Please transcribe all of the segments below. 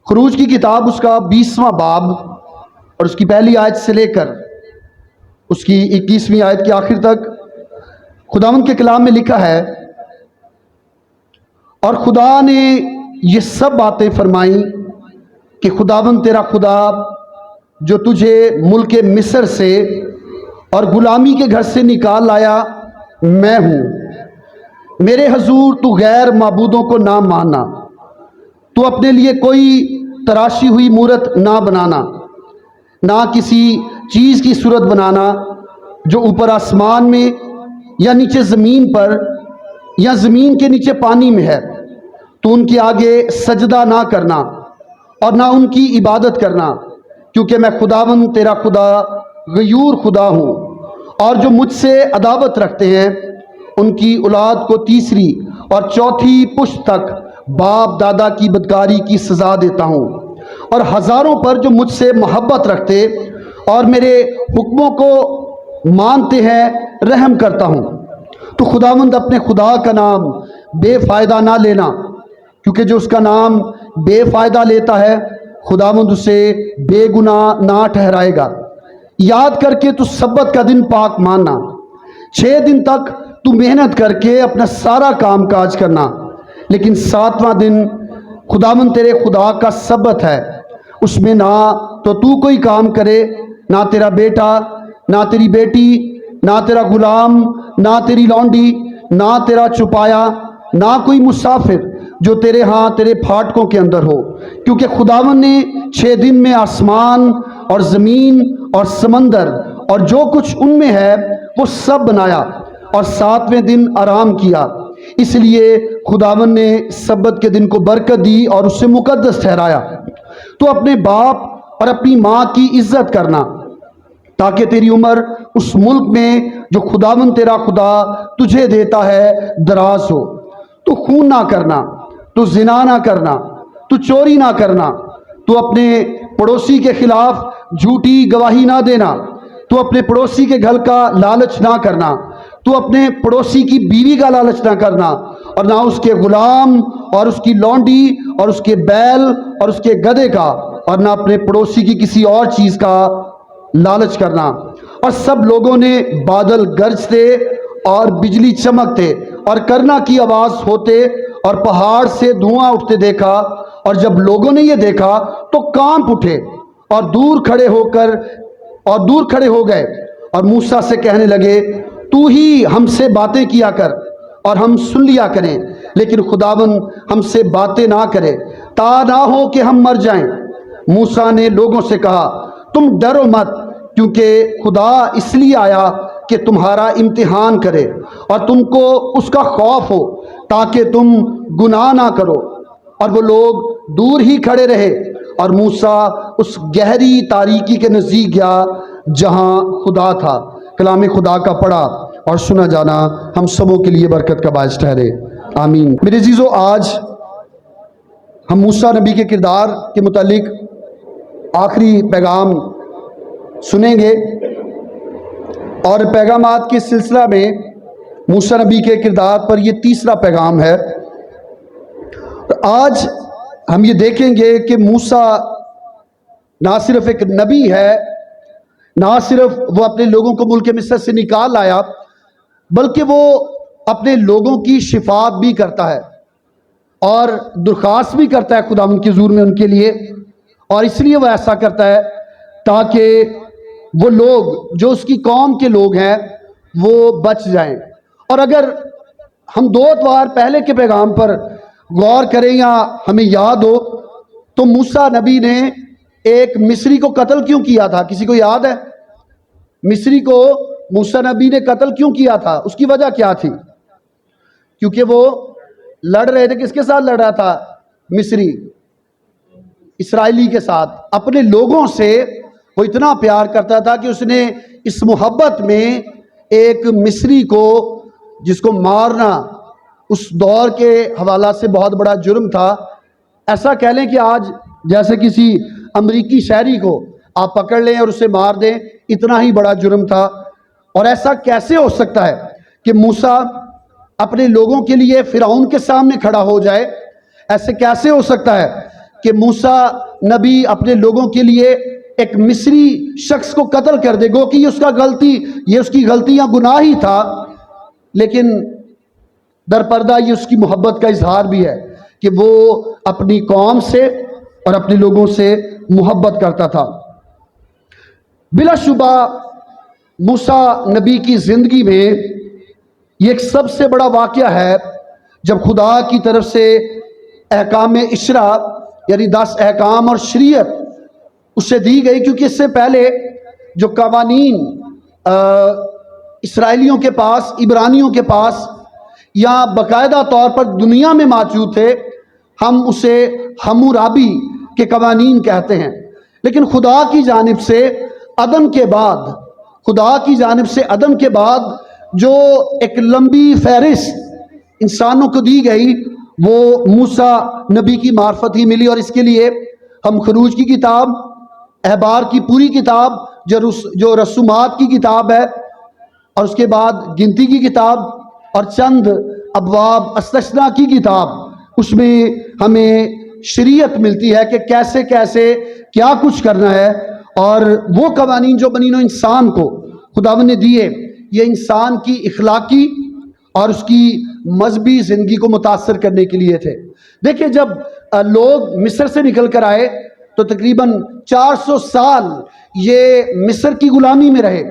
خروج کی کتاب اس کا 20واں باب اور اس کی پہلی آیت سے لے کر اس کی 21ویں آیت کے آخر تک خداوند کے کلام میں لکھا ہے، اور خدا نے یہ سب باتیں فرمائیں کہ خداوند تیرا خدا جو تجھے ملک مصر سے اور غلامی کے گھر سے نکال لایا میں ہوں۔ میرے حضور تو غیر معبودوں کو نہ ماننا، تو اپنے لیے کوئی تراشی ہوئی مورت نہ بنانا، نہ کسی چیز کی صورت بنانا جو اوپر آسمان میں یا نیچے زمین پر یا زمین کے نیچے پانی میں ہے۔ تو ان کے آگے سجدہ نہ کرنا اور نہ ان کی عبادت کرنا، کیونکہ میں خداوند تیرا خدا غیور خدا ہوں، اور جو مجھ سے عداوت رکھتے ہیں ان کی اولاد کو تیسری اور چوتھی پشت تک باپ دادا کی بدکاری کی سزا دیتا ہوں، اور ہزاروں پر جو مجھ سے محبت رکھتے اور میرے حکموں کو مانتے ہیں رحم کرتا ہوں۔ تو خداوند اپنے خدا کا نام بے فائدہ نہ لینا، کیونکہ جو اس کا نام بے فائدہ لیتا ہے خداوند اسے بے گناہ نہ ٹھہرائے گا۔ یاد کر کے تو سبت کا دن پاک ماننا، 6 دن تک تو محنت کر کے اپنا سارا کام کاج کرنا، لیکن 7واں دن خداوند تیرے خدا کا سبت ہے، اس میں نہ تو کوئی کام کرے، نہ تیرا بیٹا، نہ تیری بیٹی، نہ تیرا غلام، نہ تیری لونڈی، نہ تیرا چپایا، نہ کوئی مسافر جو تیرے ہاں تیرے پھاٹکوں کے اندر ہو، کیونکہ خداوند نے 6 دن میں آسمان اور زمین اور سمندر اور جو کچھ ان میں ہے وہ سب بنایا، اور 7ویں دن آرام کیا۔ اس لیے خداوند نے سبت کے دن کو برکت دی اور اسے مقدس ٹھہرایا۔ تو اپنے باپ اور اپنی ماں کی عزت کرنا، تاکہ تیری عمر اس ملک میں جو خداوند تیرا خدا تجھے دیتا ہے دراز ہو۔ تو خون نہ کرنا، تو زنا نہ کرنا، تو چوری نہ کرنا، تو اپنے پڑوسی کے خلاف جھوٹی گواہی نہ دینا، تو اپنے پڑوسی کے گھر کا لالچ نہ کرنا، تو اپنے پڑوسی کی بیوی کا لالچ نہ کرنا، اور نہ اس کے غلام اور اس کی لونڈی اور اس کے بیل اور اس کے گدھے کا، اور نہ اپنے پڑوسی کی کسی اور چیز کا لالچ کرنا۔ اور سب لوگوں نے بادل گرجتے اور بجلی چمکتے اور کرنا کی آواز ہوتے اور پہاڑ سے دھواں اٹھتے دیکھا، اور جب لوگوں نے یہ دیکھا تو کانپ اٹھے اور دور کھڑے ہو گئے، اور موسیٰ سے کہنے لگے تو ہی ہم سے باتیں کیا کر اور ہم سن لیا کریں، لیکن خداوند ہم سے باتیں نہ کرے، تا نہ ہو کہ ہم مر جائیں۔ موسیٰ نے لوگوں سے کہا تم ڈرو مت، کیونکہ خدا اس لیے آیا کہ تمہارا امتحان کرے اور تم کو اس کا خوف ہو، تاکہ تم گناہ نہ کرو۔ اور وہ لوگ دور ہی کھڑے رہے، اور موسیٰ اس گہری تاریکی کے نزدیک گیا جہاں خدا تھا۔ کلام خدا کا پڑھا اور سنا جانا ہم سبوں کے لیے برکت کا باعث ٹھہرے، آمین۔ میرے عزیزو، آج ہم موسیٰ نبی کے کردار کے متعلق آخری پیغام سنیں گے، اور پیغامات کے سلسلہ میں موسیٰ نبی کے کردار پر یہ تیسرا پیغام ہے۔ آج ہم یہ دیکھیں گے کہ موسیٰ نہ صرف ایک نبی ہے، نہ صرف وہ اپنے لوگوں کو ملک مصر سے نکال لایا، بلکہ وہ اپنے لوگوں کی شفاعت بھی کرتا ہے اور درخواست بھی کرتا ہے خداوند کے حضور میں ان کے لیے، اور اس لیے وہ ایسا کرتا ہے تاکہ وہ لوگ جو اس کی قوم کے لوگ ہیں وہ بچ جائیں۔ اور اگر ہم 2 اتوار پہلے کے پیغام پر غور کریں یا ہمیں یاد ہو تو موسیٰ نبی نے ایک مصری کو قتل کیوں کیا تھا؟ کسی کو یاد ہے؟ مصری کو موسیٰ نبی نے قتل کیوں کیا تھا؟ اس کی وجہ کیا تھی؟ کیونکہ وہ لڑ رہے تھے، کس کے ساتھ لڑ رہا تھا مصری؟ اسرائیلی کے ساتھ، اپنے لوگوں سے وہ اتنا پیار کرتا تھا کہ اس نے اس محبت میں ایک مصری کو، جس کو مارنا اس دور کے حوالہ سے بہت بڑا جرم تھا، ایسا کہہ لیں کہ آج جیسے کسی امریکی شہری کو آپ پکڑ لیں اور اسے مار دیں، اتنا ہی بڑا جرم تھا۔ اور ایسا کیسے ہو سکتا ہے کہ موسیٰ اپنے لوگوں کے لیے فرعون کے سامنے کھڑا ہو جائے؟ ایسے کیسے ہو سکتا ہے کہ موسیٰ نبی اپنے لوگوں کے لیے ایک مصری شخص کو قتل کر دے، گو کہ یہ اس کی غلطیاں گناہ ہی تھا، لیکن در پردہ یہ اس کی محبت کا اظہار بھی ہے کہ وہ اپنی قوم سے اور اپنے لوگوں سے محبت کرتا تھا۔ بلا شبہ موسیٰ نبی کی زندگی میں یہ ایک سب سے بڑا واقعہ ہے جب خدا کی طرف سے احکام اشرا یعنی 10 احکام اور شریعت اسے دی گئی، کیونکہ اس سے پہلے جو قوانین اسرائیلیوں کے پاس، عبرانیوں کے پاس یا باقاعدہ طور پر دنیا میں موجود تھے، ہم اسے حمورابی کے قوانین کہتے ہیں، لیکن خدا کی جانب سے عدن کے بعد جو ایک لمبی فہرست انسانوں کو دی گئی وہ موسیٰ نبی کی معرفت ہی ملی، اور اس کے لیے ہم خروج کی کتاب، احبار کی پوری کتاب جو رسومات کی کتاب ہے، اور اس کے بعد گنتی کی کتاب اور چند ابواب استثنا کی کتاب، اس میں ہمیں شریعت ملتی ہے کہ کیسے کیا کچھ کرنا ہے، اور وہ قوانین جو بنی نوع انسان کو خداوند نے دیے یہ انسان کی اخلاقی اور اس کی مذہبی زندگی کو متاثر کرنے کے لیے تھے۔ دیکھیں، جب لوگ مصر سے نکل کر آئے تو تقریباً 400 سال یہ مصر کی غلامی میں رہے،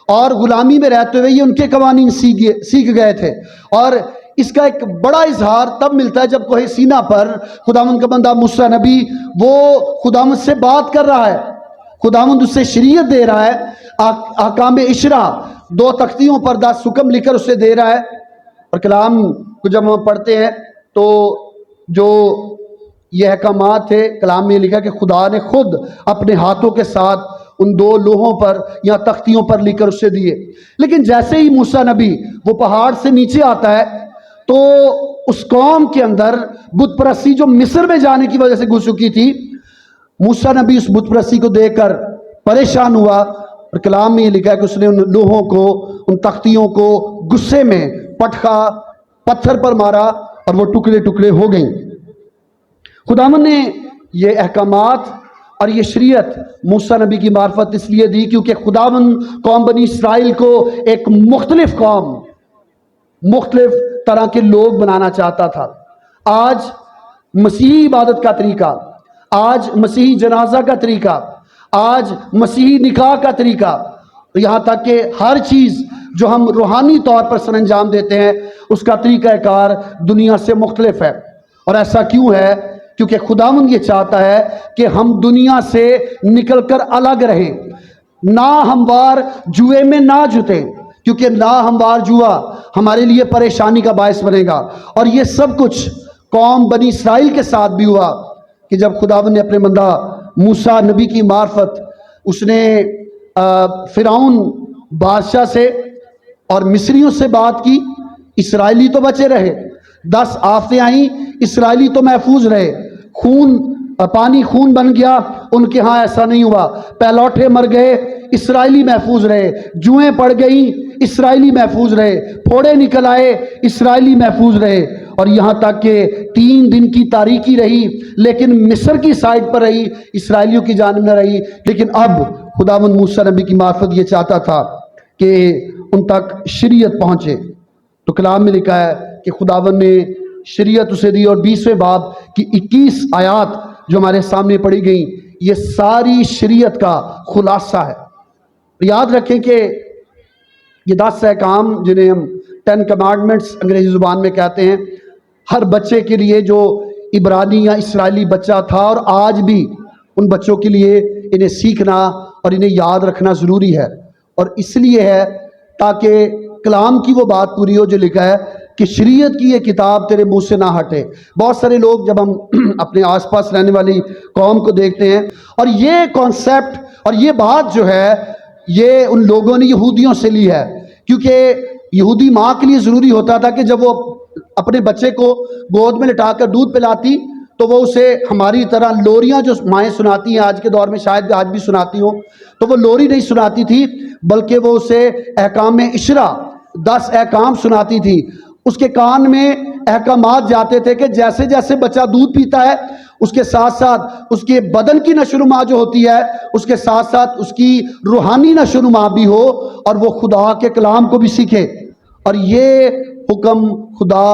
اور غلامی میں رہتے ہوئے یہ ان کے قوانین سیکھ گئے تھے، اور اس کا ایک بڑا اظہار تب ملتا ہے جب کوہ سینا پر خداوند کا بندہ موسیٰ نبی وہ خداوند سے بات کر رہا ہے، خداوند اس سے شریعت دے رہا ہے، احکام اشرا 2 تختیوں پر 10 حکم لکھ کر اسے دے رہا ہے، اور کلام کو جب ہم پڑھتے ہیں تو جو یہ احکامات تھے، کلام میں لکھا کہ خدا نے خود اپنے ہاتھوں کے ساتھ ان 2 لوحوں پر یا تختیوں پر لکھ کر اسے دیے۔ لیکن جیسے ہی موسیٰ نبی وہ پہاڑ سے نیچے آتا ہے تو اس قوم کے اندر بت پرستی جو مصر میں جانے کی وجہ سے گھس چکی تھی، موسیٰ نبی اس بت پرستی کو دیکھ کر پریشان ہوا، اور کلام میں یہ لکھا ہے کہ اس نے ان لوحوں کو، ان تختیوں کو غصے میں پتھر پر مارا اور وہ ٹکڑے ٹکڑے ہو گئیں۔ خداوند نے یہ احکامات اور یہ شریعت موسیٰ نبی کی معرفت اس لیے دی کیونکہ خداوند قوم بنی اسرائیل کو ایک مختلف قوم، مختلف طرح کے لوگ بنانا چاہتا تھا۔ آج مسیحی عبادت کا طریقہ، آج مسیحی جنازہ کا طریقہ، آج مسیحی نکاح کا طریقہ، یہاں تک کہ ہر چیز جو ہم روحانی طور پر سر انجام دیتے ہیں اس کا طریقہ کار دنیا سے مختلف ہے۔ اور ایسا کیوں ہے؟ کیونکہ خداوند یہ چاہتا ہے کہ ہم دنیا سے نکل کر الگ رہیں، ناہموار جوئے میں نہ جتیں، کیونکہ ناہموار جوا ہمارے لیے پریشانی کا باعث بنے گا۔ اور یہ سب کچھ قوم بنی اسرائیل کے ساتھ بھی ہوا کہ جب خداوند نے اپنے بندہ موسیٰ نبی کی معرفت، اس نے فرعون بادشاہ سے اور مصریوں سے بات کی، اسرائیلی تو بچے رہے، 10 آفتیں آئیں، اسرائیلی تو محفوظ رہے، پانی خون بن گیا، ان کے ہاں ایسا نہیں ہوا، پہلوٹے مر گئے، اسرائیلی محفوظ رہے، جوئیں پڑ گئیں، اسرائیلی محفوظ رہے، پھوڑے نکل آئے، اسرائیلی محفوظ رہے، اور یہاں تک کہ 3 دن کی تاریکی رہی لیکن مصر کی سائڈ پر رہی، اسرائیلیوں کی جانب نہ رہی۔ لیکن اب خداوند موسیٰ نبی کی معرفت یہ چاہتا تھا کہ ان تک شریعت پہنچے، تو کلام میں لکھا ہے کہ خداوند نے شریعت اسے دی، اور 20ویں باب کی 21 آیات جو ہمارے سامنے پڑھی گئیں یہ ساری شریعت کا خلاصہ ہے۔ یاد رکھیں کہ یہ 10 احکام جنہیں ہم 10 کمانڈمنٹس انگریزی زبان میں کہتے ہیں، ہر بچے کے لیے جو عبرانی یا اسرائیلی بچہ تھا اور آج بھی ان بچوں کے لیے انہیں سیکھنا اور انہیں یاد رکھنا ضروری ہے، اور اس لیے ہے تاکہ کلام کی وہ بات پوری ہو جو لکھا ہے کہ شریعت کی یہ کتاب تیرے منہ سے نہ ہٹے۔ بہت سارے لوگ جب ہم اپنے آس پاس رہنے والی قوم کو دیکھتے ہیں، اور یہ کانسیپٹ اور یہ بات جو ہے یہ ان لوگوں نے یہودیوں سے لی ہے، کیونکہ یہودی ماں کے لیے ضروری ہوتا تھا کہ جب وہ اپنے بچے کو گود میں لٹا کر دودھ پلاتی تو وہ اسے ہماری طرح لوریاں جو مائیں سناتی ہیں آج کے دور میں شاید آج بھی سناتی ہوں، تو وہ لوری نہیں سناتی تھی بلکہ وہ اسے احکام اشرا 10 احکام سناتی تھی، اس کے کان میں احکامات جاتے تھے کہ جیسے جیسے بچہ دودھ پیتا ہے اس کے ساتھ ساتھ اس کے بدن کی نشو و نما جو ہوتی ہے اس کے ساتھ ساتھ اس کی روحانی نشو و نما بھی ہو اور وہ خدا کے کلام کو بھی سیکھے. اور یہ حکم خدا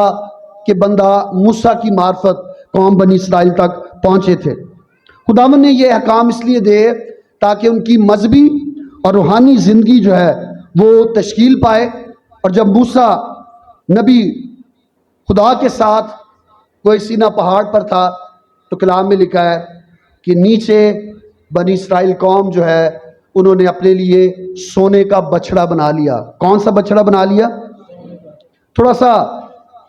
کے بندہ موسیٰ کی معرفت قوم بنی اسرائیل تک پہنچے تھے. خداوند نے یہ احکام اس لیے دے تاکہ ان کی مذہبی اور روحانی زندگی جو ہے وہ تشکیل پائے. اور جب موسیٰ نبی خدا کے ساتھ کوئی سینا پہاڑ پر تھا تو کلام میں لکھا ہے کہ نیچے بنی اسرائیل قوم جو ہے انہوں نے اپنے لیے سونے کا بچڑا بنا لیا. کون سا بچڑا بنا لیا؟ تھوڑا سا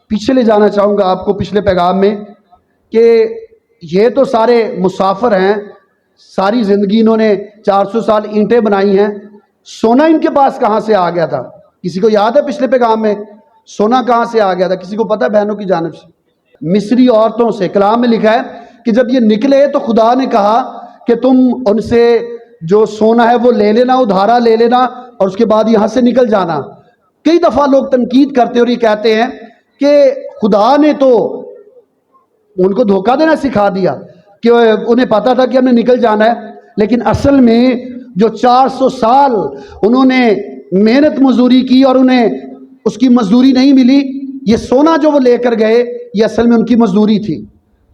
پیچھے لے جانا چاہوں گا آپ کو پچھلے پیغام میں کہ یہ تو سارے مسافر ہیں، ساری زندگی انہوں نے 400 سال اینٹیں بنائی ہیں، سونا ان کے پاس کہاں سے آ گیا تھا؟ کسی کو یاد ہے پچھلے پیغام میں سونا کہاں سے آ گیا تھا؟ کسی کو پتہ ہے بہنوں کی جانب سے؟ مصری عورتوں سے. کلام میں لکھا ہے کہ جب یہ نکلے تو خدا نے کہا کہ تم ان سے جو سونا ہے وہ لے لینا، ادھارا لے لینا اور اس کے بعد یہاں سے نکل جانا. کئی دفعہ لوگ تنقید کرتے اور یہ کہتے ہیں کہ خدا نے تو ان کو دھوکہ دینا سکھا دیا کہ انہیں پتا تھا کہ ہم نے نکل جانا ہے. لیکن اصل میں جو 400 سال انہوں نے محنت مزدوری کی اور انہیں اس کی مزدوری نہیں ملی، یہ سونا جو وہ لے کر گئے یہ اصل میں ان کی مزدوری تھی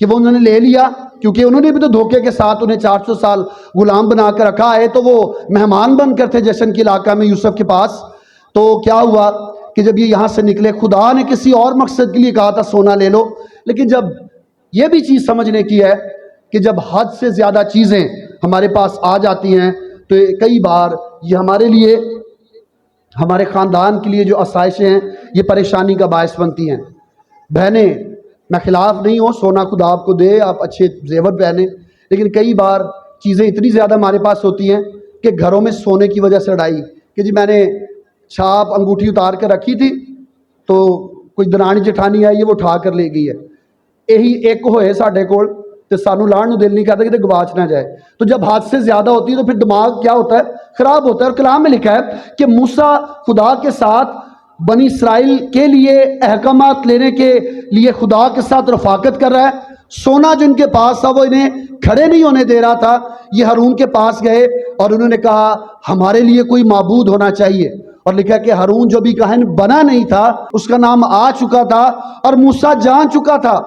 کہ وہ انہوں نے لے لیا، کیونکہ انہوں نے بھی تو دھوکے کے ساتھ انہیں 400 سال غلام بنا کر رکھا ہے. تو وہ مہمان بن کر تھے جشن کے علاقہ میں یوسف کے پاس. تو کیا ہوا کہ جب یہ یہاں سے نکلے خدا نے کسی اور مقصد کے لیے کہا تھا سونا لے لو، لیکن جب یہ بھی چیز سمجھنے کی ہے کہ جب حد سے زیادہ چیزیں ہمارے پاس آ جاتی ہیں تو کئی بار یہ ہمارے لیے، ہمارے خاندان کے لیے جو آسائشیں ہیں یہ پریشانی کا باعث بنتی ہیں. بہنیں، میں خلاف نہیں ہوں، سونا خدا آپ کو دے، آپ اچھے زیور پہنیں، لیکن کئی بار چیزیں اتنی زیادہ ہمارے پاس ہوتی ہیں کہ گھروں میں سونے کی وجہ سے لڑائی کہ جی میں نے چھاپ انگوٹھی اتار کر رکھی تھی تو کوئی درانی جٹھانی آئی ہے وہ اٹھا کر لے گئی ہے. یہی ایک ہوئے ساڈے کول تو سانو لاہن نو دل نہیں کرتا کہ گواچ نہ جائے. تو جب حد سے زیادہ ہوتی ہے تو پھر دماغ کیا ہوتا ہے؟ خراب ہوتا ہے. اور کلام میں لکھا ہے کہ موسیٰ خدا کے ساتھ بنی اسرائیل کے لیے احکامات لینے کے لیے خدا کے ساتھ رفاقت کر رہا ہے. سونا جو ان کے پاس تھا وہ انہیں کھڑے نہیں ہونے دے رہا تھا. یہ ہارون کے پاس گئے اور انہوں نے کہا ہمارے لیے کوئی معبود ہونا چاہیے. اور لکھا کہ ہارون جو بھی کاہن بنا نہیں تھا اس کا نام آ چکا تھا اور موسیٰ جان چکا تھا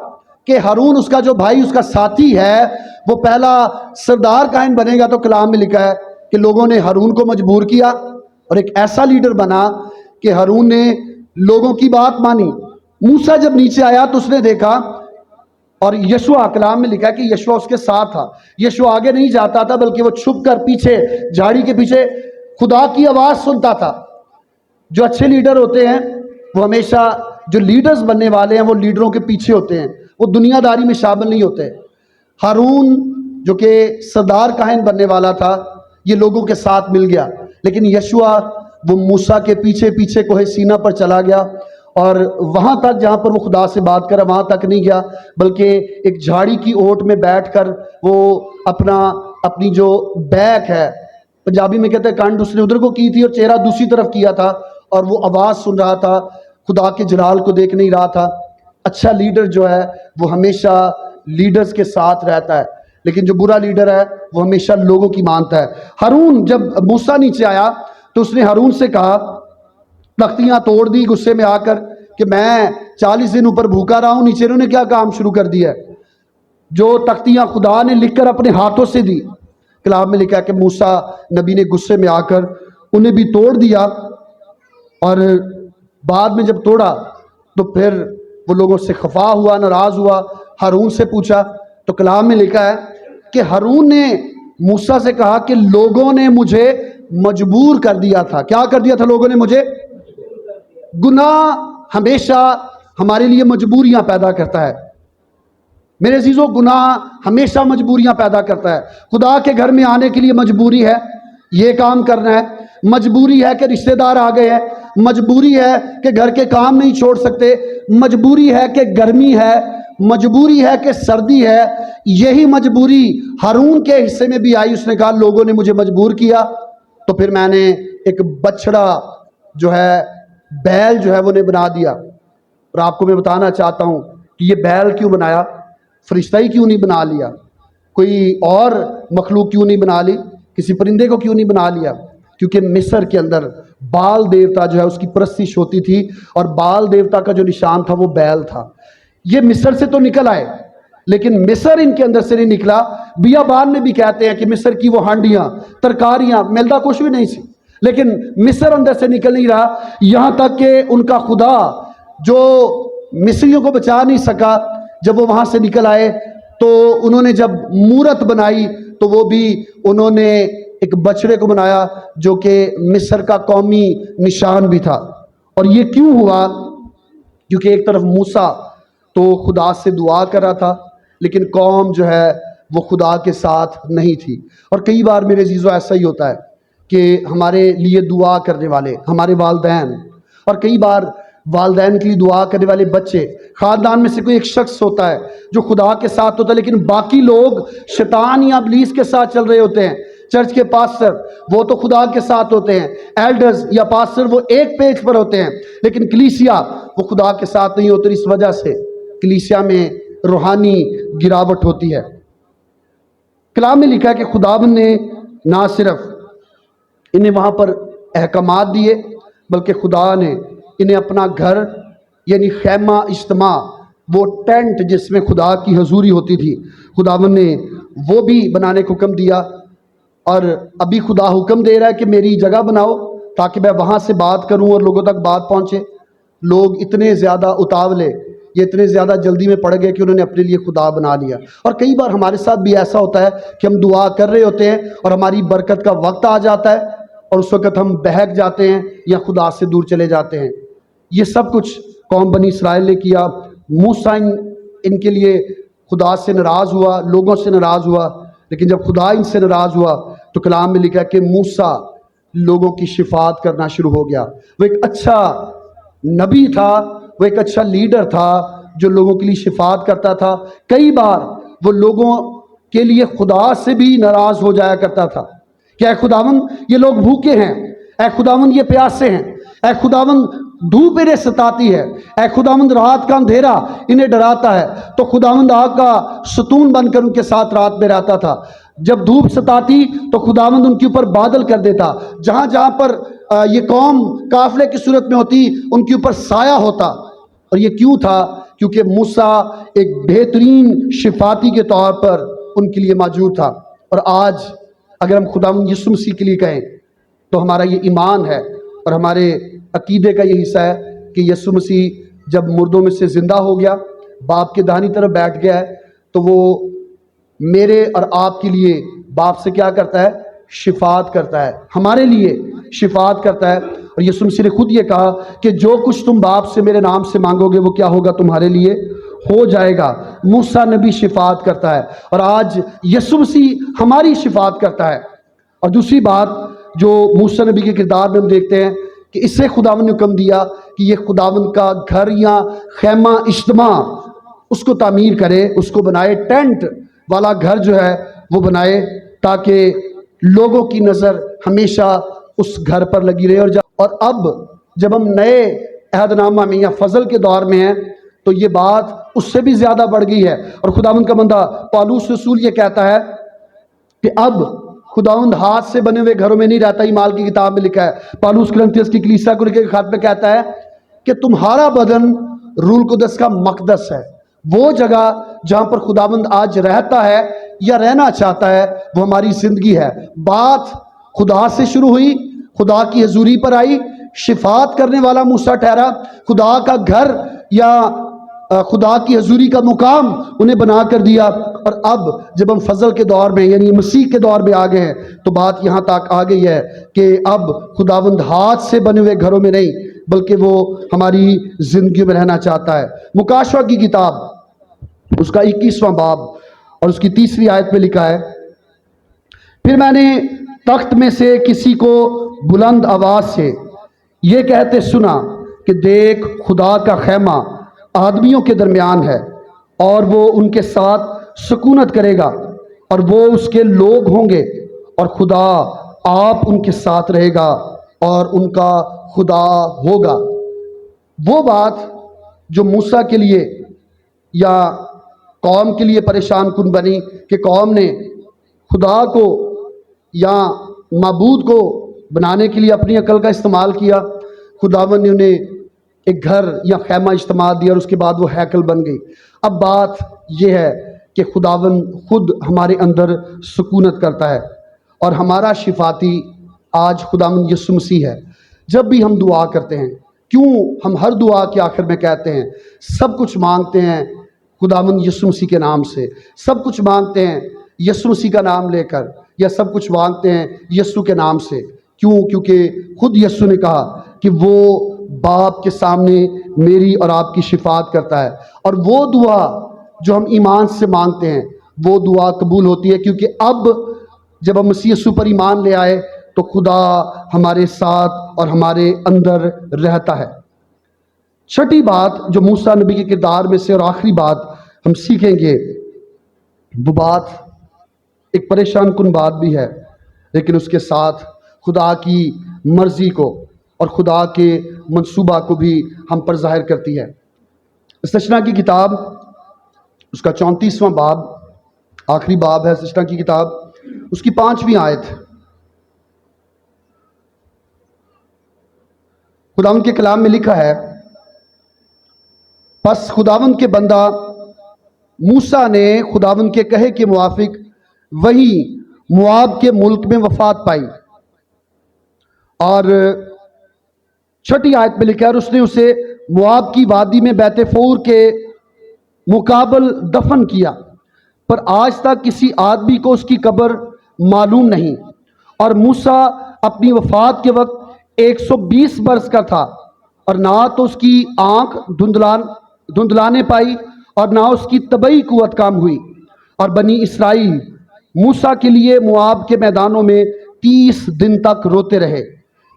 کہ ہارون اس کا جو بھائی اس کا ساتھی ہے وہ پہلا سردار کاہن بنے گا. تو کلام میں لکھا ہے کہ لوگوں نے ہارون کو مجبور کیا اور ایک ایسا لیڈر بنا کہ ہارون نے لوگوں کی بات مانی. موسیٰ جب نیچے آیا تو اس نے دیکھا اور یشوع، کلام میں لکھا ہے کہ یشوع اس کے ساتھ تھا. یشوع آگے نہیں جاتا تھا بلکہ وہ چھپ کر پیچھے جھاڑی کے پیچھے خدا کی آواز سنتا تھا. جو اچھے لیڈر ہوتے ہیں وہ ہمیشہ، جو لیڈرز بننے والے ہیں وہ لیڈروں کے پیچھے ہوتے ہیں، وہ دنیا داری میں شامل نہیں ہوتے. ہارون جو کہ سردار کاہن بننے والا تھا یہ لوگوں کے ساتھ مل گیا، لیکن یشوع وہ موسیٰ کے پیچھے پیچھے کوہ سینا پر چلا گیا اور وہاں تک جہاں پر وہ خدا سے بات کرا وہاں تک نہیں گیا بلکہ ایک جھاڑی کی اوٹ میں بیٹھ کر وہ اپنی جو بیک ہے، پنجابی میں کہتے ہیں کانڈ، اس نے ادھر کو کی تھی اور چہرہ دوسری طرف کیا تھا اور وہ آواز سن رہا تھا، خدا کے جلال کو دیکھ نہیں رہا تھا. اچھا لیڈر جو ہے وہ ہمیشہ لیڈرز کے ساتھ رہتا ہے، لیکن جو برا لیڈر ہے وہ ہمیشہ لوگوں کی مانتا ہے. ہارون، جب موسیٰ نیچے آیا تو اس نے ہارون سے کہا، تختیاں توڑ دی غصے میں آ کر کہ میں 40 دن اوپر بھوکا رہا ہوں. نیچے انہوں نے کیا کام شروع کر دیا ہے؟ جو تختیاں خدا نے لکھ کر اپنے ہاتھوں سے دی، کلام میں لکھا ہے کہ موسیٰ نبی نے غصے میں آ کر انہیں بھی توڑ دیا اور بعد میں جب توڑا تو پھر وہ لوگوں سے خفا ہوا، ناراض ہوا. ہارون سے پوچھا تو کلام میں لکھا ہے کہ ہارون نے موسیٰ سے کہا کہ لوگوں نے مجھے مجبور کر دیا تھا. کیا کر دیا تھا لوگوں نے مجھے؟ گناہ ہمیشہ ہمارے لیے مجبوریاں پیدا کرتا ہے میرے عزیزو، گناہ ہمیشہ مجبوریاں پیدا کرتا ہے. خدا کے گھر میں آنے کے لیے مجبوری ہے یہ کام کرنا ہے، مجبوری ہے کہ رشتہ دار آ گئے ہیں، مجبوری ہے کہ گھر کے کام نہیں چھوڑ سکتے، مجبوری ہے کہ گرمی ہے، مجبوری ہے کہ سردی ہے. یہی مجبوری ہارون کے حصے میں بھی آئی. اس نے کہا لوگوں نے مجھے مجبور کیا تو پھر میں نے ایک بچڑا جو ہے، بیل جو ہے وہ نے بنا دیا. اور آپ کو میں بتانا چاہتا ہوں کہ یہ بیل کیوں بنایا، فرشتہ ہی کیوں نہیں بنا لیا، کوئی اور مخلوق کیوں نہیں بنا لی، کسی پرندے کو کیوں نہیں بنا لیا؟ کیونکہ مصر کے اندر بال دیوتا جو ہے اس کی پرستش ہوتی تھی، اور بال دیوتا کا جو نشان تھا وہ بیل تھا۔ یہ مصر سے تو نکل آئے، لیکن مصر ان کے اندر سے نہیں نکلا۔ بیابان میں بھی کہتے ہیں کہ مصر کی وہ ہانڈیاں، ترکاریاں، ملتا کچھ بھی نہیں سی، لیکن مصر اندر سے نکل نہیں رہا، یہاں تک کہ ان کا خدا جو مصریوں کو بچا نہیں سکا، جب وہ وہاں سے نکل آئے تو انہوں نے جب مورت بنائی تو وہ بھی انہوں نے ایک بچڑے کو بنایا جو کہ مصر کا قومی نشان بھی تھا۔ اور یہ کیوں ہوا؟ کیونکہ ایک طرف موسیٰ تو خدا سے دعا کر رہا تھا، لیکن قوم جو ہے وہ خدا کے ساتھ نہیں تھی۔ اور کئی بار میرے عزیزو ایسا ہی ہوتا ہے کہ ہمارے لیے دعا کرنے والے ہمارے والدین، اور کئی بار والدین کے لیے دعا کرنے والے بچے، خاندان میں سے کوئی ایک شخص ہوتا ہے جو خدا کے ساتھ ہوتا ہے، لیکن باقی لوگ شیطان یا ابلیس کے ساتھ چل رہے ہوتے ہیں۔ چرچ کے پاسٹر وہ تو خدا کے ساتھ ہوتے ہیں، ایلڈرز یا پاسٹر وہ ایک پیج پر ہوتے ہیں، لیکن کلیسیا وہ خدا کے ساتھ نہیں ہوتے۔ اس وجہ سے کلیسیا میں روحانی گراوٹ ہوتی ہے۔ کلام میں لکھا ہے کہ خداوند نے نہ صرف انہیں وہاں پر احکامات دیے، بلکہ خدا نے انہیں اپنا گھر یعنی خیمہ اجتماع، وہ ٹینٹ جس میں خدا کی حضوری ہوتی تھی، خداوند نے وہ بھی بنانے کو حکم دیا۔ اور ابھی خدا حکم دے رہا ہے کہ میری جگہ بناؤ تاکہ میں وہاں سے بات کروں اور لوگوں تک بات پہنچے۔ لوگ اتنے زیادہ اتاولے، یہ اتنے زیادہ جلدی میں پڑ گئے کہ انہوں نے اپنے لیے خدا بنا لیا۔ اور کئی بار ہمارے ساتھ بھی ایسا ہوتا ہے کہ ہم دعا کر رہے ہوتے ہیں اور ہماری برکت کا وقت آ جاتا ہے اور اس وقت ہم بہک جاتے ہیں یا خدا سے دور چلے جاتے ہیں۔ یہ سب کچھ قوم بنی اسرائیل نے کیا۔ موسیٰ ان کے لیے خدا سے ناراض ہوا، لوگوں سے ناراض ہوا، لیکن جب خدا ان سے ناراض ہوا تو کلام میں لکھا ہے کہ موسیٰ لوگوں کی شفاعت کرنا شروع ہو گیا۔ وہ ایک اچھا نبی تھا، وہ ایک اچھا لیڈر تھا جو لوگوں کے لیے شفاعت کرتا تھا۔ کئی بار وہ لوگوں کے لیے خدا سے بھی ناراض ہو جایا کرتا تھا کہ اے خداوند یہ لوگ بھوکے ہیں، اے خداوند یہ پیاسے ہیں، اے خداوند دھوپ انہیں ستاتی ہے، اے خداوند رات کا اندھیرا انہیں ڈراتا ہے۔ تو خداوند آگ کا ستون بن کر ان کے ساتھ رات میں رہتا تھا۔ جب دھوپ ستاتی تو خداوند ان کے اوپر بادل کر دیتا، جہاں جہاں پر یہ قوم قافلے کی صورت میں ہوتی ان کے اوپر سایہ ہوتا۔ اور یہ کیوں تھا؟ کیونکہ موسیٰ ایک بہترین شفاعتی کے طور پر ان کے لیے موجود تھا۔ اور آج اگر ہم خداوند یسوع مسیح کے لیے کہیں تو ہمارا یہ ایمان ہے اور ہمارے عقیدے کا یہ حصہ ہے کہ یسوع مسیح جب مردوں میں سے زندہ ہو گیا، باپ کے داہنی طرف بیٹھ گیا ہے، تو وہ میرے اور آپ کے لیے باپ سے کیا کرتا ہے؟ شفاعت کرتا ہے، ہمارے لیے شفاعت کرتا ہے۔ اور یسوع مسیح نے خود یہ کہا کہ جو کچھ تم باپ سے میرے نام سے مانگو گے وہ کیا ہوگا؟ تمہارے لیے ہو جائے گا۔ موسیٰ نبی شفاعت کرتا ہے اور آج یسوع مسیح ہماری شفاعت کرتا ہے۔ اور دوسری بات جو موسیٰ نبی کے کردار میں ہم دیکھتے ہیں کہ اس سے خداوند نے حکم دیا کہ یہ خداوند کا گھر یا خیمہ اجتماع اس کو تعمیر کرے، اس کو بنائے، ٹینٹ والا گھر جو ہے وہ بنائے تاکہ لوگوں کی نظر ہمیشہ اس گھر پر لگی رہے۔ اور اب جب ہم نئے عہد نامہ میں یا فضل کے دور میں ہیں تو یہ بات اس سے بھی زیادہ بڑھ گئی ہے۔ اور خداوند کا بندہ پالوس رسول یہ کہتا ہے کہ اب خداوند ہاتھ سے بنے ہوئے گھروں میں نہیں رہتا۔ ایمال کی کتاب میں لکھا ہے، پالوس کرنتھیس کی کلیسا کو لکھے کے خط میں کہتا ہے کہ تمہارا بدن روح القدس کا مقدس ہے۔ وہ جگہ جہاں پر خداوند آج رہتا ہے یا رہنا چاہتا ہے وہ ہماری زندگی ہے۔ بات خدا سے شروع ہوئی، خدا کی حضوری پر آئی، شفاعت کرنے والا موسیٰ ٹھہرا، خدا کا گھر یا خدا کی حضوری کا مقام انہیں بنا کر دیا۔ اور اب جب ہم فضل کے دور میں یعنی مسیح کے دور میں آ گئے ہیں تو بات یہاں تک آ گئی ہے کہ اب خداوند ہاتھ سے بنے ہوئے گھروں میں نہیں بلکہ وہ ہماری زندگی میں رہنا چاہتا ہے۔ مکاشوہ کی کتاب اس کا 21واں باب اور اس کی 3 آیت میں لکھا ہے، پھر میں نے تخت میں سے کسی کو بلند آواز سے یہ کہتے سنا کہ دیکھ خدا کا خیمہ آدمیوں کے درمیان ہے اور وہ ان کے ساتھ سکونت کرے گا اور وہ اس کے لوگ ہوں گے اور خدا آپ ان کے ساتھ رہے گا اور ان کا خدا ہوگا۔ وہ بات جو موسیٰ کے لیے یا قوم کے لیے پریشان کن بنی کہ قوم نے خدا کو یا معبود کو بنانے کے لیے اپنی عقل کا استعمال کیا. خداوند نے انہیں ایک گھر یا خیمہ اجتماع دیا اور اس کے بعد وہ ہیکل بن گئی. اب بات یہ ہے کہ خداوند خود ہمارے اندر سکونت کرتا ہے اور ہمارا شفاتی آج خداوند یسوع مسیح ہے. جب بھی ہم دعا کرتے ہیں، کیوں ہم ہر دعا کے آخر میں کہتے ہیں سب کچھ مانگتے ہیں خداوند یسوع مسیح کے نام سے، سب کچھ مانگتے ہیں یسوع مسیح کا نام لے کر، یا سب کچھ مانگتے ہیں یسوع کے نام سے؟ کیوں؟ کیونکہ خود یسوع نے کہا کہ وہ باپ کے سامنے میری اور آپ کی شفاعت کرتا ہے، اور وہ دعا جو ہم ایمان سے مانگتے ہیں وہ دعا قبول ہوتی ہے، کیونکہ اب جب ہم مسیح یسوع پر ایمان لے آئے تو خدا ہمارے ساتھ اور ہمارے اندر رہتا ہے. چھٹی بات جو موسیٰ نبی کے کردار میں سے اور آخری بات ہم سیکھیں گے، وہ بات ایک پریشان کن بات بھی ہے، لیکن اس کے ساتھ خدا کی مرضی کو اور خدا کے منصوبہ کو بھی ہم پر ظاہر کرتی ہے. استثنا کی کتاب اس کا 34واں باب، آخری باب ہے استثنا کی کتاب، اس کی 5ویں آیت. خداوند کے کلام میں لکھا ہے، پس خداوند کے بندہ موسیٰ نے خداوند کے کہے کے موافق وہی مواب کے ملک میں وفات پائی. اور چھٹی آیت میں لکھا ہے، اور اس نے اسے مواب کی وادی میں بیت فور کے مقابل دفن کیا، پر آج تک کسی آدمی کو اس کی قبر معلوم نہیں. اور موسیٰ اپنی وفات کے وقت 120 برس کا تھا، اور نہ تو اس کی آنکھ دھندلانے پائی اور نہ اس کی طبعی قوت کام ہوئی. اور بنی اسرائیل موسیٰ کے لیے مواب کے میدانوں میں 30 دن تک روتے رہے.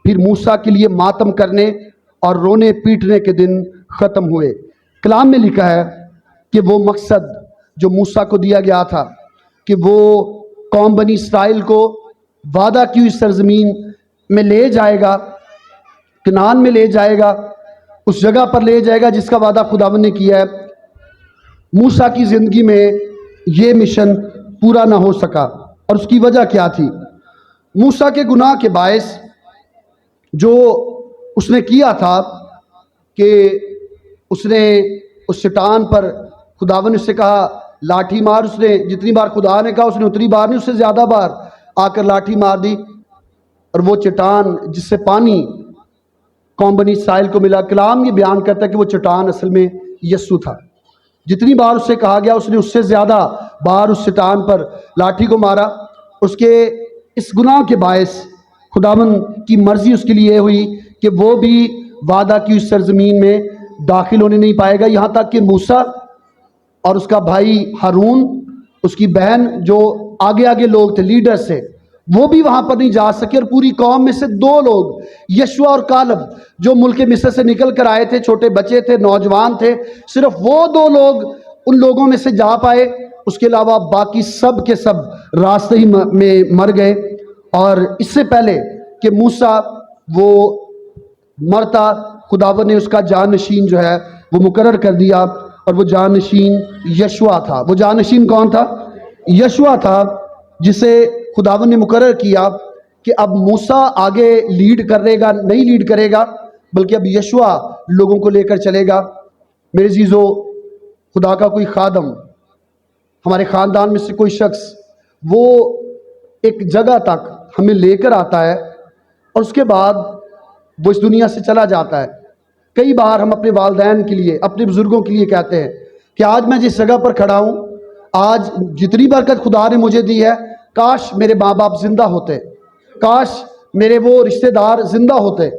پھر موسیٰ کے لیے ماتم کرنے اور رونے پیٹنے کے دن ختم ہوئے. کلام میں لکھا ہے کہ وہ مقصد جو موسیٰ کو دیا گیا تھا کہ وہ قوم بنی اسرائیل کو وعدہ کی ہوئی سرزمین میں لے جائے گا، کنعان میں لے جائے گا، اس جگہ پر لے جائے گا جس کا وعدہ خداوند نے کیا ہے. موسیٰ کی زندگی میں یہ مشن پورا نہ ہو سکا، اور اس کی وجہ کیا تھی؟ موسیٰ کے گناہ کے باعث جو اس نے کیا تھا کہ اس نے اس چٹان پر خداوند نے اس سے کہا لاٹھی مار. اس نے جتنی بار خدا نے کہا اس نے اتنی بار نہیں، اس سے زیادہ بار آ کر لاٹھی مار دی، اور وہ چٹان جس سے پانی قوم بنی اسرائیل کو ملا، کلام یہ بیان کرتا ہے کہ وہ چٹان اصل میں یسوع تھا. جتنی بار اس سے کہا گیا اس نے اس سے زیادہ بار اس چٹان پر لاٹھی کو مارا. اس کے اس گناہ کے باعث خداوند کی مرضی اس کے لیے ہوئی کہ وہ بھی وعدہ کی اس سرزمین میں داخل ہونے نہیں پائے گا، یہاں تک کہ موسیٰ اور اس کا بھائی ہارون، اس کی بہن جو آگے آگے لوگ تھے، لیڈرز تھے، وہ بھی وہاں پر نہیں جا سکے. اور پوری قوم میں سے 2 لوگ یشوع اور کالب جو ملک مصر سے نکل کر آئے تھے، چھوٹے بچے تھے، نوجوان تھے، صرف وہ 2 لوگ ان لوگوں میں سے جا پائے. اس کے علاوہ باقی سب کے سب راستے ہی میں مر گئے. اور اس سے پہلے کہ موسیٰ وہ مرتا، خداوند نے اس کا جانشین جو ہے وہ مقرر کر دیا، اور وہ جانشین یشوع تھا. وہ جانشین کون تھا؟ یشوع تھا، جسے خداوند نے مقرر کیا کہ اب موسیٰ آگے لیڈ کرے گا، نہیں لیڈ کرے گا، بلکہ اب یشوع لوگوں کو لے کر چلے گا. میرے عزیزو، خدا کا کوئی خادم، ہمارے خاندان میں سے کوئی شخص، وہ ایک جگہ تک ہمیں لے کر آتا ہے اور اس کے بعد وہ اس دنیا سے چلا جاتا ہے. کئی بار ہم اپنے والدین کے لیے، اپنے بزرگوں کے لیے کہتے ہیں کہ آج میں جس جگہ پر کھڑا ہوں، آج جتنی برکت خدا نے مجھے دی ہے، کاش میرے ماں باپ زندہ ہوتے، کاش میرے وہ رشتہ دار زندہ ہوتے.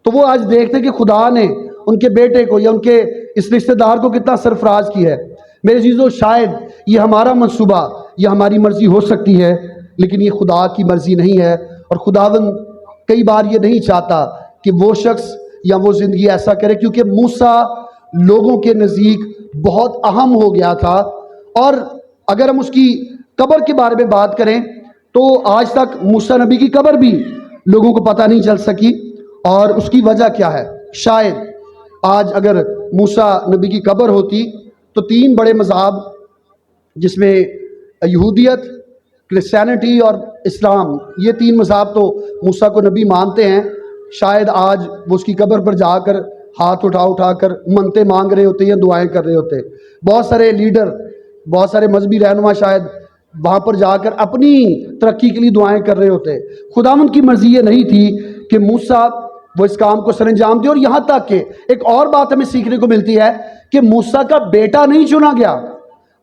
تو وہ آج دیکھتے کہ خدا نے ان کے بیٹے کو یا ان کے اس رشتہ دار کو کتنا سرفراز کی ہے. میرے عزیزو، شاید یہ ہمارا منصوبہ یا ہماری مرضی ہو سکتی ہے، لیکن یہ خدا کی مرضی نہیں ہے. اور خداوند کئی بار یہ نہیں چاہتا کہ وہ شخص یا وہ زندگی ایسا کرے، کیونکہ موسیٰ لوگوں کے نزدیک بہت اہم ہو گیا تھا. اور اگر ہم اس کی قبر کے بارے میں بات کریں تو آج تک موسیٰ نبی کی قبر بھی لوگوں کو پتہ نہیں چل سکی. اور اس کی وجہ کیا ہے؟ شاید آج اگر موسیٰ نبی کی قبر ہوتی تو 3 بڑے مذہب جس میں یہودیت، کرسچینٹی اور اسلام، یہ 3 مذہب تو موسیٰ کو نبی مانتے ہیں، شاید آج وہ اس کی قبر پر جا کر ہاتھ اٹھا کر منتیں مانگ رہے ہوتے یا دعائیں کر رہے ہوتے۔ بہت سارے لیڈر، بہت سارے مذہبی رہنما شاید وہاں پر جا کر اپنی ترقی کے لیے دعائیں کر رہے ہوتے۔ خداوند کی مرضی یہ نہیں تھی کہ موسیٰ وہ اس کام کو سر انجام دے، اور یہاں تک کہ ایک اور بات ہمیں سیکھنے کو ملتی ہے کہ موسیٰ کا بیٹا نہیں چنا گیا۔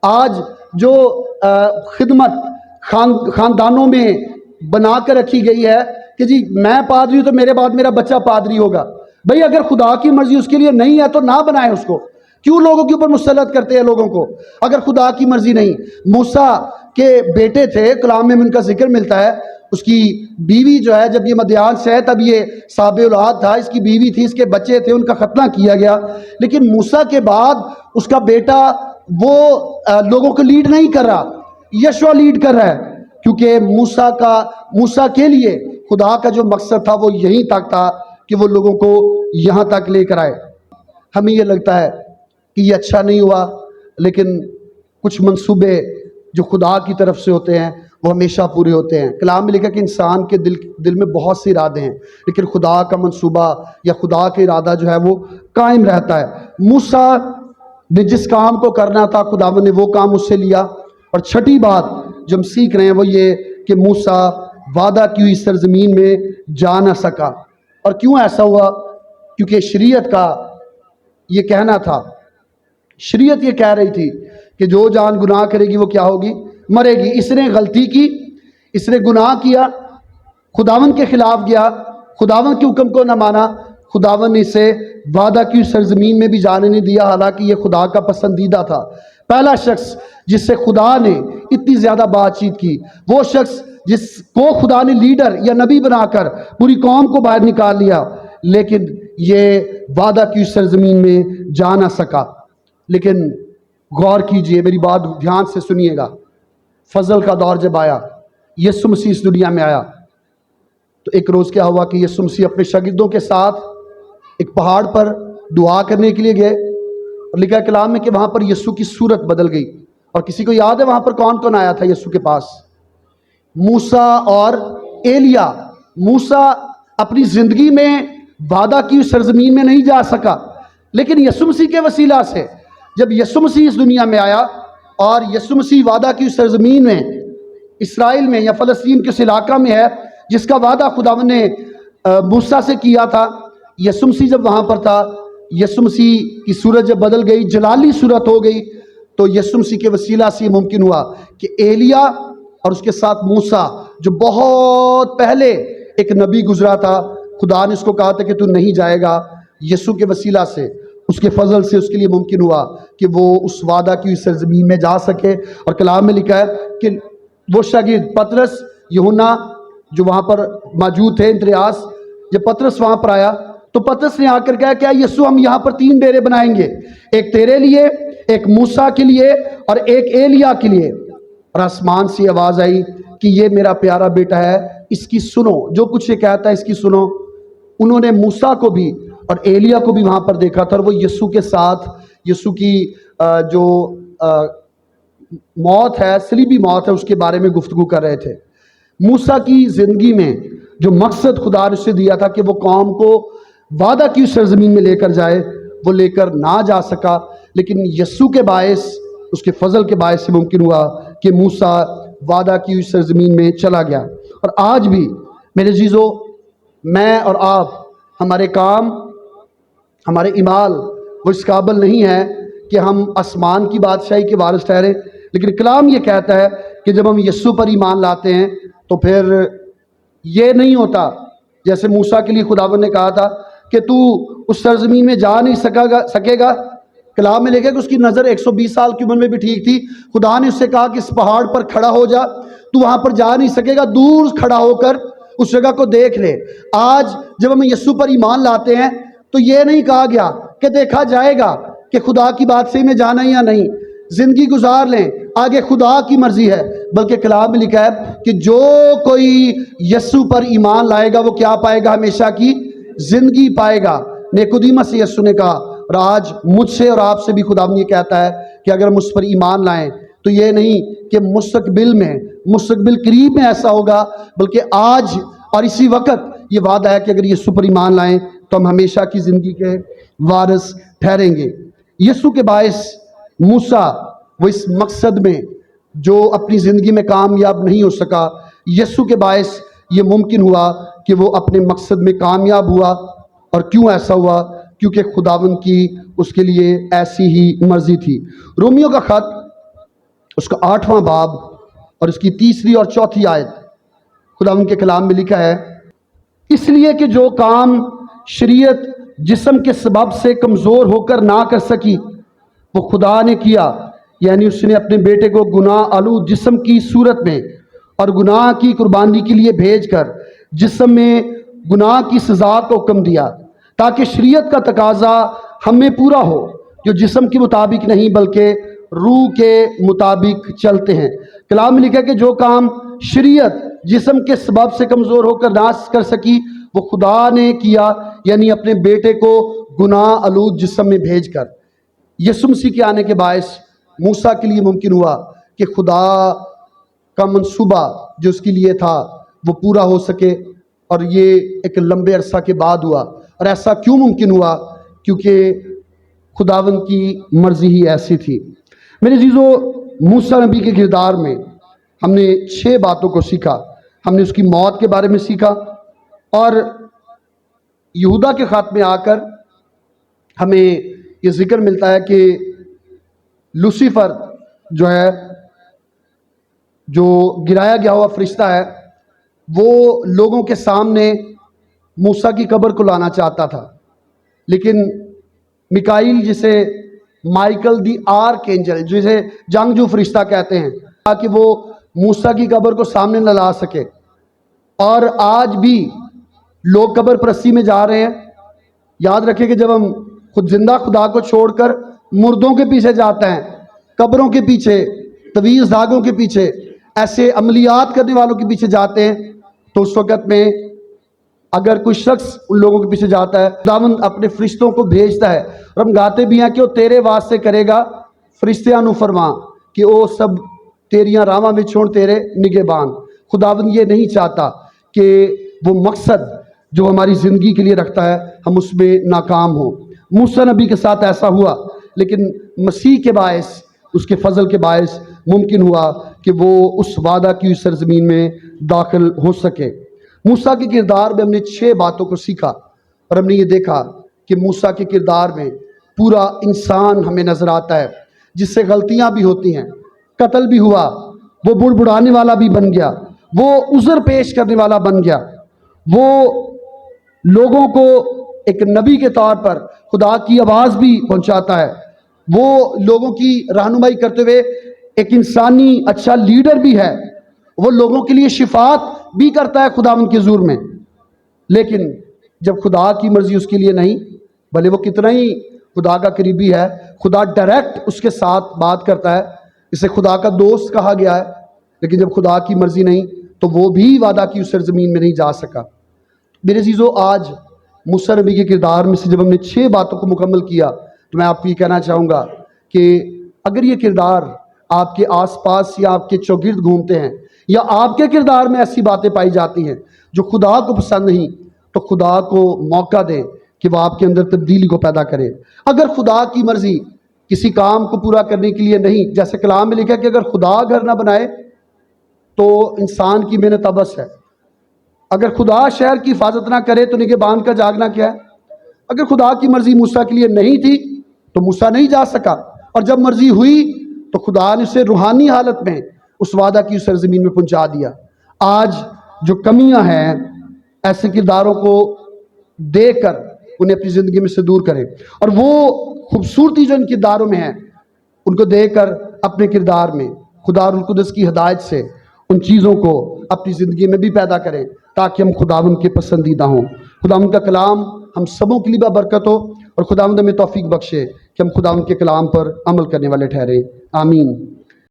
آج جو خدمت خاندانوں میں بنا کر رکھی گئی ہے کہ جی میں پادری ہوں تو میرے بعد میرا بچہ پادری ہوگا، بھئی اگر خدا کی مرضی اس کے لیے نہیں ہے تو نہ بنائیں اس کو، کیوں لوگوں کے اوپر مسلط کرتے ہیں لوگوں کو اگر خدا کی مرضی نہیں۔ موسیٰ کے بیٹے تھے، کلام میں ان کا ذکر ملتا ہے، اس کی بیوی جو ہے جب یہ مدیان سے ہے تب یہ صابع اولاد تھا، اس کی بیوی تھی، اس کے بچے تھے، ان کا ختنہ کیا گیا، لیکن موسیٰ کے بعد اس کا بیٹا وہ لوگوں کو لیڈ نہیں کر رہا، یشوع لیڈ کر رہا ہے، کیونکہ موسیٰ کے لیے خدا کا جو مقصد تھا وہ یہیں تک تھا کہ وہ لوگوں کو یہاں تک لے کر آئے۔ ہمیں یہ لگتا ہے کہ یہ اچھا نہیں ہوا، لیکن کچھ منصوبے جو خدا کی طرف سے ہوتے ہیں وہ ہمیشہ پورے ہوتے ہیں۔ کلام میں لکھا کہ انسان کے دل میں بہت سے ارادے ہیں، لیکن خدا کا منصوبہ یا خدا کا ارادہ جو ہے وہ قائم رہتا ہے۔ موسیٰ نے جس کام کو کرنا تھا خداوند نے وہ کام اس سے لیا۔ اور چھٹی بات جو ہم سیکھ رہے ہیں وہ یہ کہ موسیٰ وعدہ کی ہوئی سرزمین میں جا نہ سکا۔ اور کیوں ایسا ہوا؟ کیونکہ شریعت کا یہ کہنا تھا، شریعت یہ کہہ رہی تھی کہ جو جان گناہ کرے گی وہ کیا ہوگی؟ مرے گی۔ اس نے غلطی کی، اس نے گناہ کیا، خداوند کے خلاف گیا، خداوند کے حکم کو نہ مانا، خداوند نے اسے وعدہ کی سرزمین میں بھی جانے نہیں دیا، حالانکہ یہ خدا کا پسندیدہ تھا۔ پہلا شخص جس سے خدا نے اتنی زیادہ بات چیت کی، وہ شخص جس کو خدا نے لیڈر یا نبی بنا کر پوری قوم کو باہر نکال لیا، لیکن یہ وعدہ کی سرزمین میں جا نہ سکا۔ لیکن غور کیجئے، میری بات دھیان سے سنیے گا، فضل کا دور جب آیا، یسوع مسیح اس دنیا میں آیا، تو ایک روز کیا ہوا کہ یسوع مسیح اپنے شاگردوں کے ساتھ ایک پہاڑ پر دعا کرنے کے لیے گئے، اور لکھا ہے کلام میں کہ وہاں پر یسوع کی صورت بدل گئی۔ اور کسی کو یاد ہے وہاں پر کون کون آیا تھا یسوع کے پاس؟ موسیٰ اور ایلیا۔ موسیٰ اپنی زندگی میں وعدہ کی سرزمین میں نہیں جا سکا، لیکن یسوع مسیح کے وسیلہ سے جب یسوع مسیح اس دنیا میں آیا اور یسوع مسیح وعدہ کی سرزمین میں، اسرائیل میں یا فلسطین کے اس علاقہ میں ہے جس کا وعدہ خداوند نے موسیٰ سے کیا تھا، یسوع مسیح جب وہاں پر تھا، یسوع مسیح کی صورت جب بدل گئی، جلالی صورت ہو گئی، تو یسوع مسیح کے وسیلہ سے یہ ممکن ہوا کہ ایلیا اور اس کے ساتھ موسیٰ جو بہت پہلے ایک نبی گزرا تھا، خدا نے اس کو کہا تھا کہ تو نہیں جائے گا، یسوع کے وسیلہ سے، اس کے فضل سے اس کے لیے ممکن ہوا کہ وہ اس وعدہ کی سرزمین میں جا سکے۔ اور کلام میں لکھا ہے کہ وہ شاگرد پطرس، یوحنا جو وہاں پر موجود تھے، اندریاس، جب پطرس وہاں پر آیا تو پطرس نے آ کر کہا کہ یسوع ہم یہاں پر 3 ڈیرے بنائیں گے، ایک تیرے لیے، ایک موسیٰ کے لیے اور ایک ایلیا کے لیے۔ اور آسمان سے آواز آئی کہ یہ میرا پیارا بیٹا ہے، اس کی سنو، جو کچھ یہ کہتا ہے اس کی سنو۔ انہوں نے موسیٰ کو بھی اور ایلیا کو بھی وہاں پر دیکھا تھا، اور وہ یسوع کے ساتھ یسوع کی جو موت ہے، صلیبی موت ہے، اس کے بارے میں گفتگو کر رہے تھے۔ موسیٰ کی زندگی میں جو مقصد خدا نے اسے دیا تھا کہ وہ قوم کو وعدہ کی سرزمین میں لے کر جائے، وہ لے کر نہ جا سکا، لیکن یسوع کے باعث، اس کے فضل کے باعث سے ممکن ہوا کہ موسیٰ وعدہ کی ہوئی سرزمین میں چلا گیا۔ اور آج بھی میرے عزیزو، میں اور آپ، ہمارے کام، ہمارے اعمال وہ اس قابل نہیں ہے کہ ہم آسمان کی بادشاہی کے وارث ٹھہریں، لیکن کلام یہ کہتا ہے کہ جب ہم یسوع پر ایمان لاتے ہیں تو پھر یہ نہیں ہوتا جیسے موسیٰ کے لیے خداوند نے کہا تھا کہ تو اس سرزمین میں جا نہیں سکے گا۔ کلام میں لکھا کہ اس کی نظر 120 سال کی عمر میں بھی ٹھیک تھی، خدا نے اس سے کہا کہ اس پہاڑ پر کھڑا ہو جا، تو وہاں پر جا نہیں سکے گا، دور کھڑا ہو کر اس جگہ کو دیکھ لے۔ آج جب ہم یسوع پر ایمان لاتے ہیں تو یہ نہیں کہا گیا کہ دیکھا جائے گا کہ خدا کی بادشاہی میں جانا یا نہیں، زندگی گزار لیں، آگے خدا کی مرضی ہے، بلکہ کلام میں لکھا ہے کہ جو کوئی یسوع پر ایمان لائے گا وہ کیا پائے گا؟ ہمیشہ کی زندگی پائے گا۔ نیکودیمس سے یسوع نے کہا اور آج مجھ سے اور آپ سے بھی خداوند یہ کہتا ہے کہ اگر ہم اس پر ایمان لائیں تو یہ نہیں کہ مستقبل قریب میں ایسا ہوگا، بلکہ آج اور اسی وقت یہ وعدہ ہے کہ اگر یسوع پر ایمان لائیں تو ہم ہمیشہ کی زندگی کے وارث ٹھہریں گے۔ یسوع کے باعث موسیٰ وہ اس مقصد میں جو اپنی زندگی میں کامیاب نہیں ہو سکا، یسوع کے باعث یہ ممکن ہوا کہ وہ اپنے مقصد میں کامیاب ہوا۔ اور کیوں ایسا ہوا؟ کیونکہ خداوند کی اس کے لیے ایسی ہی مرضی تھی۔ رومیو کا خط اس کا 8واں باب اور اس کی 3 اور 4 آیت خداوند کے کلام میں لکھا ہے، اس لیے کہ جو کام شریعت جسم کے سبب سے کمزور ہو کر نہ کر سکی وہ خدا نے کیا، یعنی اس نے اپنے بیٹے کو گناہ آلود جسم کی صورت میں اور گناہ کی قربانی کے لیے بھیج کر جسم میں گناہ کی سزا کا حکم دیا، تاکہ شریعت کا تقاضا ہم میں پورا ہو جو جسم کے مطابق نہیں بلکہ روح کے مطابق چلتے ہیں۔ کلام میں لکھا ہے کہ جو کام شریعت جسم کے سبب سے کمزور ہو کر نہ کر سکی وہ خدا نے کیا، یعنی اپنے بیٹے کو گناہ آلود جسم میں بھیج کر۔ یسوع مسیح کے آنے کے باعث موسیٰ کے لیے ممکن ہوا کہ خدا کا منصوبہ جو اس کے لیے تھا وہ پورا ہو سکے، اور یہ ایک لمبے عرصہ کے بعد ہوا۔ اور ایسا کیوں ممکن ہوا؟ کیونکہ خداوند کی مرضی ہی ایسی تھی۔ میرے عزیزو، موسیٰ نبی کے کردار میں ہم نے 6 باتوں کو سیکھا۔ ہم نے اس کی موت کے بارے میں سیکھا، اور یہودا کے خط میں آ کر ہمیں یہ ذکر ملتا ہے کہ لوسیفر جو گرایا گیا ہوا فرشتہ ہے، وہ لوگوں کے سامنے موسیٰ کی قبر کو لانا چاہتا تھا، لیکن میکائیل جسے مائیکل دی آرک اینجل جسے جنگجو فرشتہ کہتے ہیں، تاکہ وہ موسیٰ کی قبر کو سامنے نہ لا سکے۔ اور آج بھی لوگ قبر پرستی میں جا رہے ہیں۔ یاد رکھیں کہ جب ہم خود زندہ خدا کو چھوڑ کر مردوں کے پیچھے جاتے ہیں، قبروں کے پیچھے، طویل دھاگوں کے پیچھے، ایسے عملیات کرنے والوں کے پیچھے جاتے ہیں، تو اس وقت میں اگر کوئی شخص ان لوگوں کے پیچھے جاتا ہے، خداوند اپنے فرشتوں کو بھیجتا ہے، اور ہم گاتے بھی ہیں کہ وہ تیرے واسطے کرے گا فرشتیاں نو فرما کہ وہ سب تیریاں راواں میں چھوڑ تیرے نگہبان۔ خداوند یہ نہیں چاہتا کہ وہ مقصد جو ہماری زندگی کے لیے رکھتا ہے ہم اس میں ناکام ہوں۔ موسیٰ نبی کے ساتھ ایسا ہوا، لیکن مسیح کے باعث، اس کے فضل کے باعث ممکن ہوا کہ وہ اس وعدہ کی سرزمین میں داخل ہو سکے۔ موسیٰ کے کردار میں ہم نے 6 باتوں کو سیکھا، اور ہم نے یہ دیکھا کہ موسیٰ کے کردار میں پورا انسان ہمیں نظر آتا ہے، جس سے غلطیاں بھی ہوتی ہیں، قتل بھی ہوا، وہ بڑبڑانے والا بھی بن گیا، وہ عذر پیش کرنے والا بن گیا، وہ لوگوں کو ایک نبی کے طور پر خدا کی آواز بھی پہنچاتا ہے، وہ لوگوں کی رہنمائی کرتے ہوئے ایک انسانی اچھا لیڈر بھی ہے، وہ لوگوں کے لیے شفاعت بھی کرتا ہے خداوند کے حضور میں۔ لیکن جب خدا کی مرضی اس کے لیے نہیں، بھلے وہ کتنا ہی خدا کا قریبی ہے، خدا ڈائریکٹ اس کے ساتھ بات کرتا ہے، اسے خدا کا دوست کہا گیا ہے، لیکن جب خدا کی مرضی نہیں تو وہ بھی وعدہ کی اس سرزمین میں نہیں جا سکا۔ میرے عزیزو، آج موسیٰ نبی کے کردار میں سے جب ہم نے 6 باتوں کو مکمل کیا تو میں آپ کو یہ کہنا چاہوں گا کہ اگر یہ کردار آپ کے آس پاس یا آپ کے چوگرد گھومتے ہیں، یا آپ کے کردار میں ایسی باتیں پائی جاتی ہیں جو خدا کو پسند نہیں، تو خدا کو موقع دیں کہ وہ آپ کے اندر تبدیلی کو پیدا کرے۔ اگر خدا کی مرضی کسی کام کو پورا کرنے کے لیے نہیں، جیسے کلام میں لکھا ہے کہ اگر خدا گھر نہ بنائے تو انسان کی محنت ابس ہے، اگر خدا شہر کی حفاظت نہ کرے تو نگہبان کا جاگنا کیا ہے۔ اگر خدا کی مرضی موسیٰ کے لیے نہیں تھی تو موسیٰ نہیں جا سکا، اور جب مرضی ہوئی تو خدا نے اسے روحانی حالت میں اس وعدہ کی سرزمین میں پہنچا دیا۔ آج جو کمیاں ہیں، ایسے کرداروں کو دیکھ کر انہیں اپنی زندگی میں سے دور کریں، اور وہ خوبصورتی جو ان کرداروں میں ہے ان کو دیکھ کر اپنے کردار میں خدا روح القدس کی ہدایت سے ان چیزوں کو اپنی زندگی میں بھی پیدا کریں تاکہ ہم خداوند کے پسندیدہ ہوں۔ خداوند کا کلام ہم سبوں کے لیے برکت ہو، اور خداوند ہمیں توفیق بخشے کہ ہم خداوند کے کلام پر عمل کرنے والے ٹھہریں۔ آمین۔